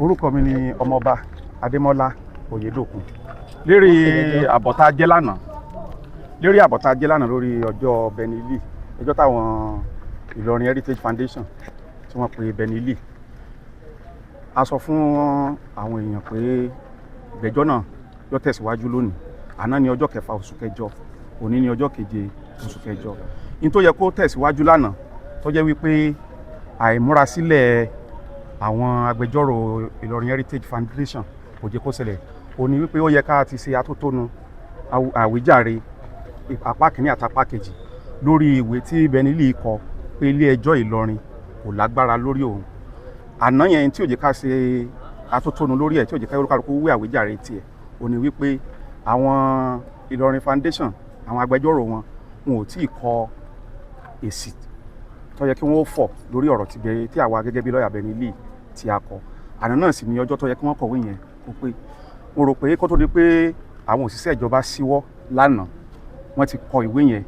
Orúkọ mi ni Ọmọọba Adémọ́lá Oyèdòkun. Lérí àbọ̀tá jẹ́ lánàá lórí ọjọ́ Bennylee, ẹjọ́ táwọn Ilòrin Heritage Foundation tí wọ́n pe Bennylee. A sọ fún àwọn èèyàn pé ìgbẹ́jọ́ náà yóò tẹ̀síwájú lónìí. Àná ni ọjọ́ 6 oṣù kẹjọ, òní ni ọjọ́ 7 oṣù kẹjọ. In tó yẹ kó tẹ̀síwájú lánàá tó jẹ́ wípé àìmúrasílẹ̀ àwọn agbẹjọ́rò Ilòrin Heritage Foundation kò jẹ́ kó ṣẹlẹ̀. Ó ní wípé ó yẹ ká ti ṣe atótónu àwíjàre apá kìíní àti apá kejì lórí ìwé tí Bennylee kọ pé ilé ẹjọ́ Ìlọrin kò lágbára lórí òun. Àná yẹn tí ó jẹ́ ká ṣe atótónu lórí ẹ̀, tí ó jẹ́ ká olúkálùkù wé àwíjàre tiẹ̀, ó ní wípé àwọn Ilòrin Foundation, àwọn agbẹjọ́rò wọn ò tí ì kọ èsì tó yẹ kí wọ́n fọ̀ lórí ọ̀rọ̀ tí àwa gẹ́gẹ́ bí lọ́ọ̀yà Bennylee tí a kọ. Àná náà sì ni ọjọ́ tó yẹ kí wọ́n kọ̀wé yẹn kó pé. Mo rò pé kó tó di pé àwọn òṣìṣẹ́ ìjọba síwọ́ lánàá, wọ́n ti kọ ìwé yẹn,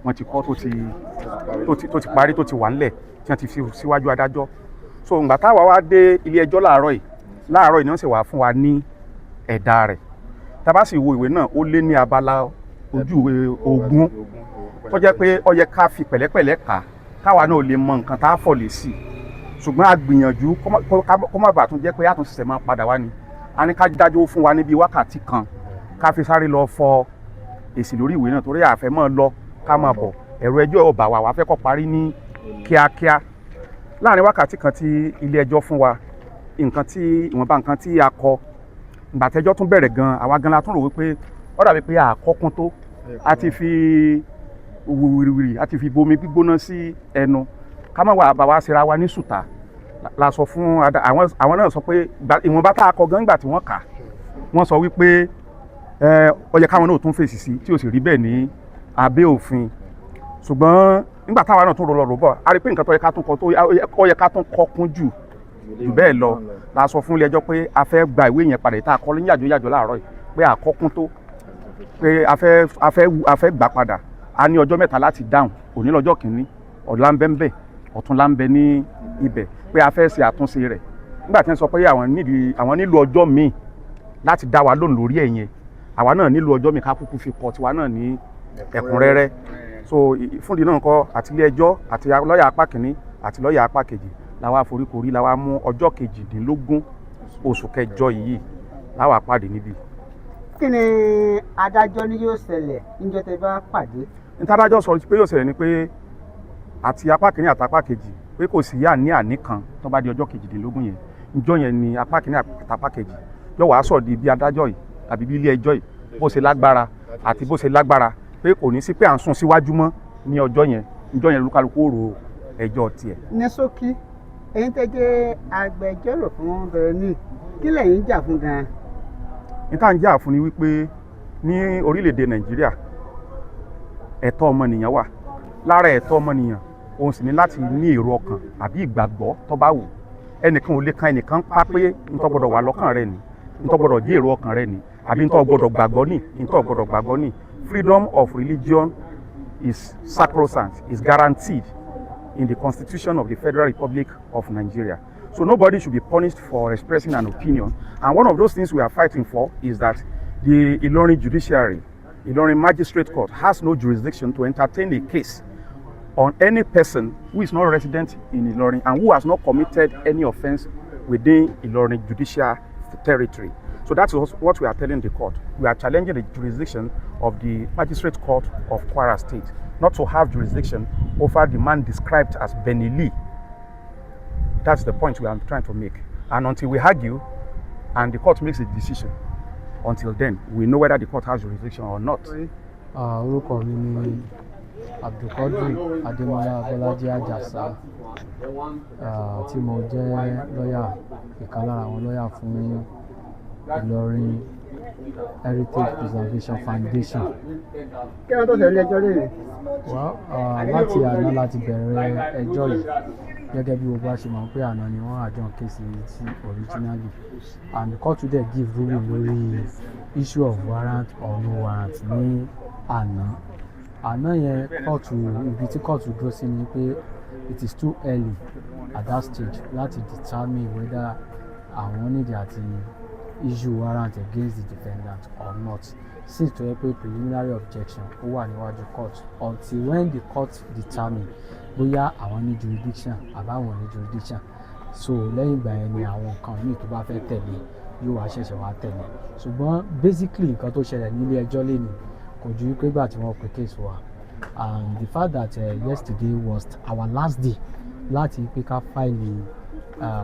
wọ́n ti kọ tó ti parí, tó ti wà ńlẹ̀, tí wọ́n ti fi síwájú adájọ́. So ìgbà táwa wá dé ilé ẹjọ́ láàárọ̀ yìí ni wọ́n sì wá fún wa ní ẹ̀dà rẹ̀. Tá bá sì wo ìwé náà, ó lé ní abala ojúwe 20 tó jẹ́ pé ó yẹ ká fi pẹ̀lẹ́pẹ̀lẹ́ kà káwa náà lè mọ nǹkan tá a fọ̀ lé sí. Ṣùgbọ́n a gbìyànjú kó má bàa tún jẹ́ pé àtúnṣe máa padà wá ni. A ní ká dájọ́ fún wa níbi wákàtí kan ká fi sáré lọ fọ èsì lórí ìwé náà, torí àfẹ́ máa lọ ká máa bọ̀. Ẹ̀rọ ẹjọ́ ọba wa fẹ́ kó parí ní kíákíá. Láàrin wákàtí kan tí ilé ẹjọ́ fún wa, ìwọ̀nba nǹkan tí a kọ, ìgbà tẹ́jọ́ tún bẹ̀rẹ̀ gan, àwa gan la tún rò wípé ó dàbí pé àkọ́kún tó, a ti fi wìrìwìrì, a ti fi bomi gbígbóná sí ẹnu ká má wà bá wa ṣera wa ní sùtà. La sọ fún àwọn náà sọ pé ìwọ̀nba tá a kọ gan nígbà tí wọ́n kà, wọ́n sọ wípé ó yẹ káwọn náà tún fèsì sí, tí ó sì rí bẹ́ẹ̀ ní abẹ́ òfin. Ṣùgbọ́n nígbà táwa náà tún rọ lọ́rọ̀ bọ̀, a rí pé nǹkan tó yẹ ká tún kọ, ó yẹ ká tún kọ kún jù bẹ́ẹ̀ lọ. La sọ fún ilé ẹjọ́ pé a fẹ́ gba ìwé yẹn padà, tá a kọ ní yàjò láàárọ̀ yìí, pé àkọ́kún tó, pé a fẹ́ gbà padà. A ní ọjọ́ 3 láti dáhùn. Òní lọ́jọ́ kìíní, ọ̀la ń bẹ ńbẹ̀, ọ̀túnla ń bẹ ní ibẹ̀, pé a fẹ́ ṣe àtúnṣe rẹ̀. Nígbà tí wọ́n sọ pé àwọn nílò ọjọ́ míì láti dá wa lóhùn lórí ẹ̀ yẹn, àwa náà nílò ọjọ́ míì ká kúkú fi kọ tiwa náà ní ẹ̀kúnrẹ́rẹ́. So fúndì náà kọ́ àti ilé ẹjọ́ àti lọ́ọ̀yà apá kìíní àti lọ́ọ̀yà apá kejì làwa foríkorí, làwa mú ọjọ́ 18 oṣù kẹjọ yìí làwa pàdé níbí. Kí ni adájọ́ ní yóò ṣẹlẹ̀ níjọ́ tẹ́ bá pàdé? Ìtadájọ́ sọ pé yóò ṣẹlẹ̀ ni pé àti apá kìíní àti apá kejì pé kò sí àní kan tó bá di ọjọ́ 18 yẹn. Ìjọ yẹn ni apá kìíní àti apá kejì yóò wá sọ di bí adájọ́ yìí tàbí bí ilé ẹjọ́ yìí bó ṣe lágbára àti bó ṣe lágbára, pé kò ní sí pé à ń sún síwájú mọ́ ní ọjọ́ yẹn. Ìjọ yẹn olúkálùkù ó ro ẹjọ́ tiẹ̀. Ní ṣókí, ẹ̀yin tẹ́ jẹ́ agbẹjọ́rò fún Bennylee, kí lẹ̀yin jà fún gan-an? Ní tá à ń jà fún ni wípé ní orílẹ̀-èdè Nàìjíríà ẹ̀tọ́ ọmọnìyàn wà. Lára ẹ̀tọ́ ọmọnìyàn òun sì ní láti ní èrò ọkàn àbí ìgbàgbọ́ tó bá wù. Ẹnìkan ò lè kan ẹnìkan pa pé ntọ́ gbọ́dọ̀ wà lọ́kàn rẹ ni, ntọ́ gbọ́dọ̀ jẹ́ èrò ọkàn rẹ ni, àbí ntọ́ gbọ́dọ̀ gbàgbọ́ ní. Freedom of religion is sacrosanct, is guaranteed in the Constitution of the Federal Republic of Nigeria. So nobody should be punished for expressing an opinion. And one of those things we are fighting for is that the Ilòrin judiciary, Ilòrin Magistrate Court, has no jurisdiction to entertain a case on any person who is not resident in Ilòrin and who has not committed any offense within Ilòrin judicial territory. So that's what we are telling the court. We are challenging the jurisdiction of the Magistrate Court of Kwara State not to have jurisdiction over the man described as Bennylee. That's the point we are trying to make. And until we argue and the court makes a decision, until then, we know whether the court has jurisdiction or not. Orúkọ mi ni Abdulkadir Adémọ́lá Bọ́lájí Àjàsà, tí mo jẹ́ lọ́ọ̀yà, ìkan lára àwọn lọ́ọ̀yà fún Ilòrin Heritage Preservation Foundation. Kí ló tó ṣẹlẹ̀ ẹjọ́ lè? Láti àná láti bẹ̀rẹ̀ ẹjọ́ yìí, gẹ́gẹ́ bí gbogbo àṣẹ mọ̀ pé àná ni wọ́n àjọ kéèsì sí originally, and the court today give ruling lórí issue of warrant or no warrant ní àná yẹn ibi tí kóòtù dúró sí ni pé it is too early at that stage láti determine whether àwọn nídìí àti issue warrant against the defendant or not, since tó yẹ pé preliminary objection ó wà níwájú court until when the court determine bóyá àwọn ní jurisdiction àbáwọn ní jurisdiction. So lẹ́yìn ìgbà yẹn ni àwọn nǹkan míì tó bá fẹ́ tẹ̀lé yóò wá ṣẹ̀ṣẹ̀ wá tẹ̀lé. Ṣùgbọ́n basically nǹkan tó ṣẹlẹ̀ nílé ẹjọ́ lẹ́nu kò ju pé gbà tí wọ́n pe case wa, and the fact that yesterday was our last day láti pé ká file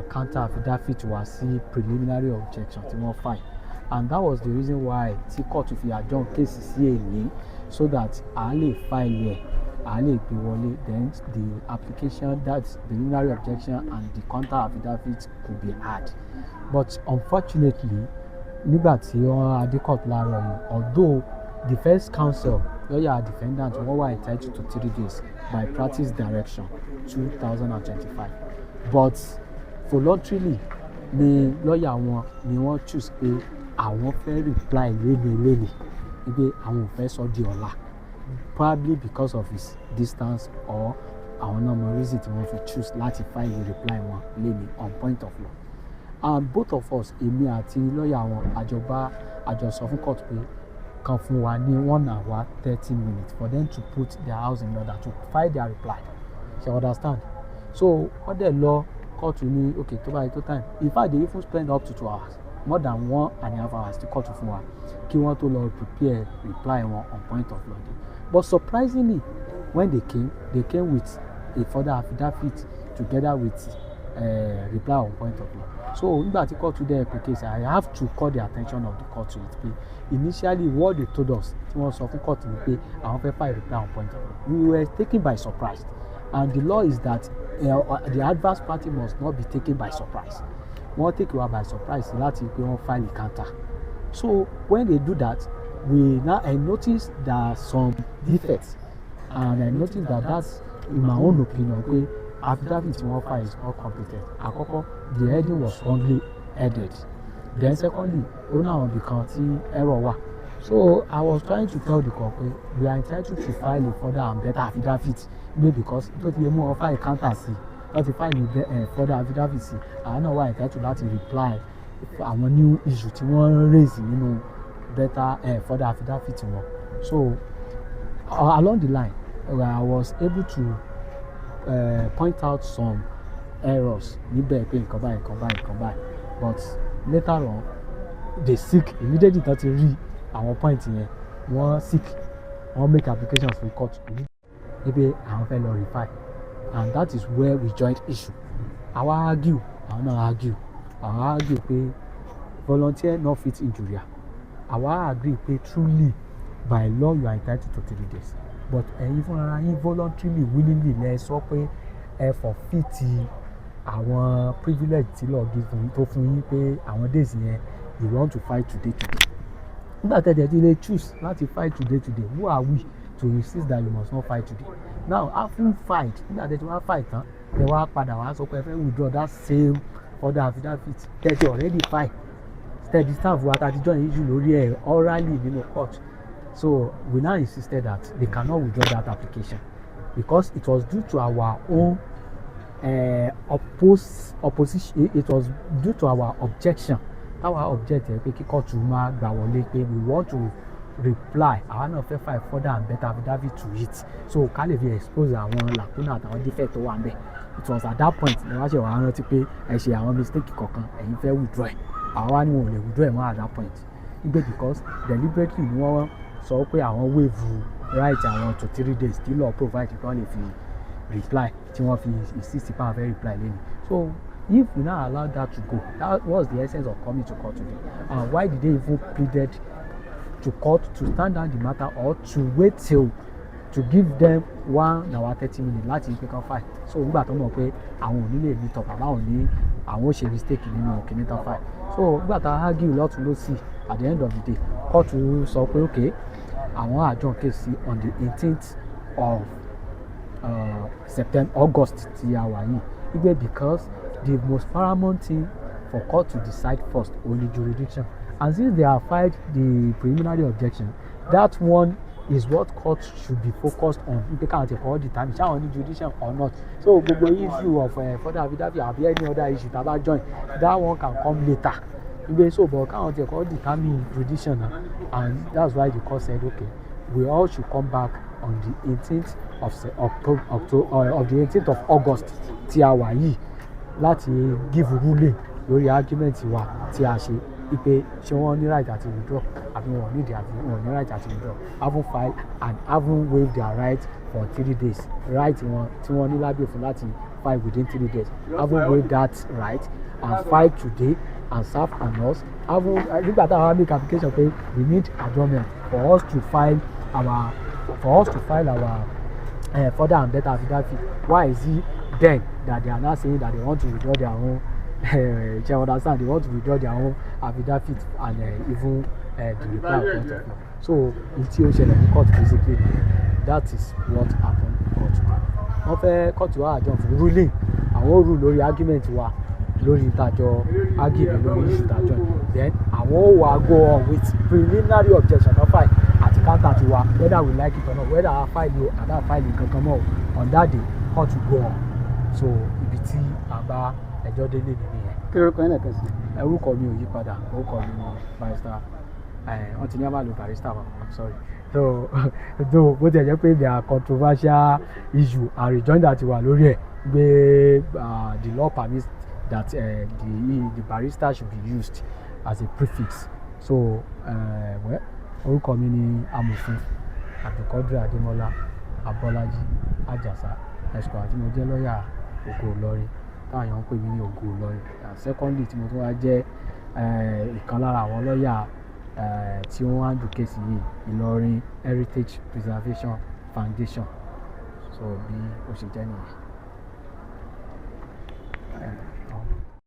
counter affidavit wá sí preliminary objection tí wọ́n file, and that was the reason why tí court fi adjourn case sí èyí so that a lè file ẹ̀ a lè gbé wọlé, then the application, that's preliminary objection and the counter affidavit could be had. But unfortunately nígbà tí wọ́n adé court láàárọ̀ yìí, although defence counsel lawyer defendant wọ́n wà entitled to 3 days by practice direction 2025, but voluntarily ni lawyer wọn ni wọ́n choose pé àwọn fẹ́ reply lélẹ̀ wípé àwọn ò fẹ́ sọ di ọ̀la, probably because of his distance or àwọn náà mọ reason tí wọ́n fi choose láti file reply wọn lélẹ̀ on point of law. And both of us, èmi àti lawyer wọn àjọsọ fún court pé kan fún wa ní 1 hour 30 minutes for them to put their house in order to file their reply. You understand? So wọ́n dẹ̀ lọ court ní okay tó báyìí tó time, in fact they even spend up to 2 hours, more than 1.5 hours to court fún wa kí wọ́n tó lọ prepare reply wọn on point of law. But surprisingly when they came with a further affidavit together with reply on point of law. So nígbà tí court dẹ̀ pé case, I have to call the attention of the court to it pé initially what they told us tí wọ́n sọ fún court ni pé àwọn fẹ́ file reply on point of law. We were taken by surprise, and the law is that the adverse party must not be taken by surprise. Wọ́n take wa by surprise láti pé wọ́n file a counter. So when they do that, I noticed there are some defects, and I noticed that that's in my own opinion pé affidavit tí wọ́n file is not competent. Àkọ́kọ́, the heading was wrongly headed. Then secondly, ó ní àwọn ibìkan tí error wà. So I was trying to tell the court pé we are entitled to file a further and better affidavit, maybe because tó ti lè mú wọn file counter sí láti file further affidavit sí, àwọn náà wà entitled láti reply àwọn new issue tí wọ́n raise nínú better further affidavit wọn. So along the line I was able to point out some errors níbẹ̀ pé nǹkan báyìí, but later on they seek immediately tó ti rí àwọn point yẹn wọ́n seek wọ́n make applications for court níbi àwọn fẹ́ lọ refile, and that is where we joined issue. Àwa argue, àwọn náà argue pé volunteer not fit injuria. Àwa agree pé truly by law you are entitled to 3 days, but ẹ̀yin fúnra yín voluntarily willingly lẹ sọ pé ẹ forfeit àwọn privilege tí law give fún tó fún yín pé àwọn days yẹn you want to fight today. Nígbà tẹ́tẹ́ tí lè choose láti fight today, who are we to insist that you must not fight today? Now after fight, nígbà tẹ́tẹ́ wá fight tán ẹ wá padà wá sọ pé ẹ fẹ́ withdraw that same order affidavit tẹ́tẹ́ already fight steady staff wa tàbí join issue lórí ẹ̀ orally nínú court. So we now insisted that they cannot withdraw that application because it was due to our own opposition. It was due to our objection. Our objection pé kí court máa gbà wọlé pé we want to reply, àwa náà fẹ́ file further and better affidavit to it, so ká lè fi expose àwọn lacuna àtàwọn defect tó wà ń bẹ̀. It was at that point ni wọ́n ṣe wá rántí pé ẹ ṣe àwọn mistake kọ̀ọ̀kan ẹ̀yin fẹ́ withdraw ẹ̀, àwa ni wọn ò lè withdraw ẹ̀ mọ́ at that point. Nígbà because deliberately ni wọ́n sọ pé àwọn waive right àwọn to 3 days tí law provide kí wọ́n lè fi reply tí wọ́n fi insist pa àwọn fẹ́ reply lẹ́nu. So if we now allow that to go, that was the essence of coming to court today. And why did they even pleaded to court to stand down the matter or to wait till to give them 1 hour 30 minutes láti ìpín kan file? So nígbà tó mọ̀ pé àwọn ò ní lè meet up àbáwọn ní àwọn ò ṣe mistake nínú kìnìtàn file. So nígbà tá a argue lọ́tún lọ́sì at the end of the day court sọ pé okay àwọn adjourn case on the 18th of August tí a wà yìí wípé because the most paramount thing for court to decide first only jurisdiction, and since they have filed the preliminary objection, that one is what court should be focused on. Pé káwọn ti kọ́ determine ṣé àwọn ní jurisdiction or not. So gbogbo issue of further affidavit àbí any other issue tá a bá join, that one can come later. So but káwọn ti kọ́ determine jurisdiction and that's why the court said okay, we all should come back on the 18th of the 18th of August tí a wà yìí láti give ruling lórí argument wa tí a ṣe ipe ṣé wọ́n ní right àti withdraw àbí wọn ní right àti withdraw, haven't filed and haven't waived their right for 3 days. Right wọn tí wọ́n ní lábẹ́ òfin láti file within 3 days, haven't waived that right and filed today and serve on us. Nígbà táwọn make application pé we need adjournment for us to file our further and better affidavit. Why is it then that they are now saying that they want to withdraw their own they want to withdraw their own affidavit and even the reply of court of law. So tí ó ṣẹlẹ̀ ní court basically that is what happened in court. Wọ́n fẹ́ court wa adjourn fún ruling, àwọn ò rule lórí argument wa lórí ìtajọ argument lórí issue ìtajọ, then àwọn ò wá go on with preliminary objection náà file àti counter ti wa whether we like it or not, whether our file o and our file kankan mọ́ on that day court will go on. So ibi tí a bá ẹjọ́ délé nìyẹn. Kí lórúkọ yín lẹ́ẹ̀kan sí? Orúkọ mi ò yí padà, orúkọ mi ni barrister wọ́n ti ní àmàlò barrister wa, I'm sorry. So though bó ti ẹ̀ jẹ́ pé there are controversial issue and rejoinder ti wà lórí ẹ̀ pé the law permits that the barrister should be used as a prefix. So orúkọ mi ni amòfin Abdulkadir Adémọ́lá Abọ́lájí Àjàsá ẹ̀sùn àti mo jẹ́ lọ́ọ̀yà Ògo Ìlọrin táwọn èèyàn ń pè mí ní Ògo Ìlọrin. Secondly tí mo tún wá jẹ́ ìkan lára àwọn lọ́ọ̀yà tí wọ́n wá ń dùn kéèsì yìí, Ilòrin Heritage Preservation Foundation. So bí ó ṣe jẹ́ nìyẹn.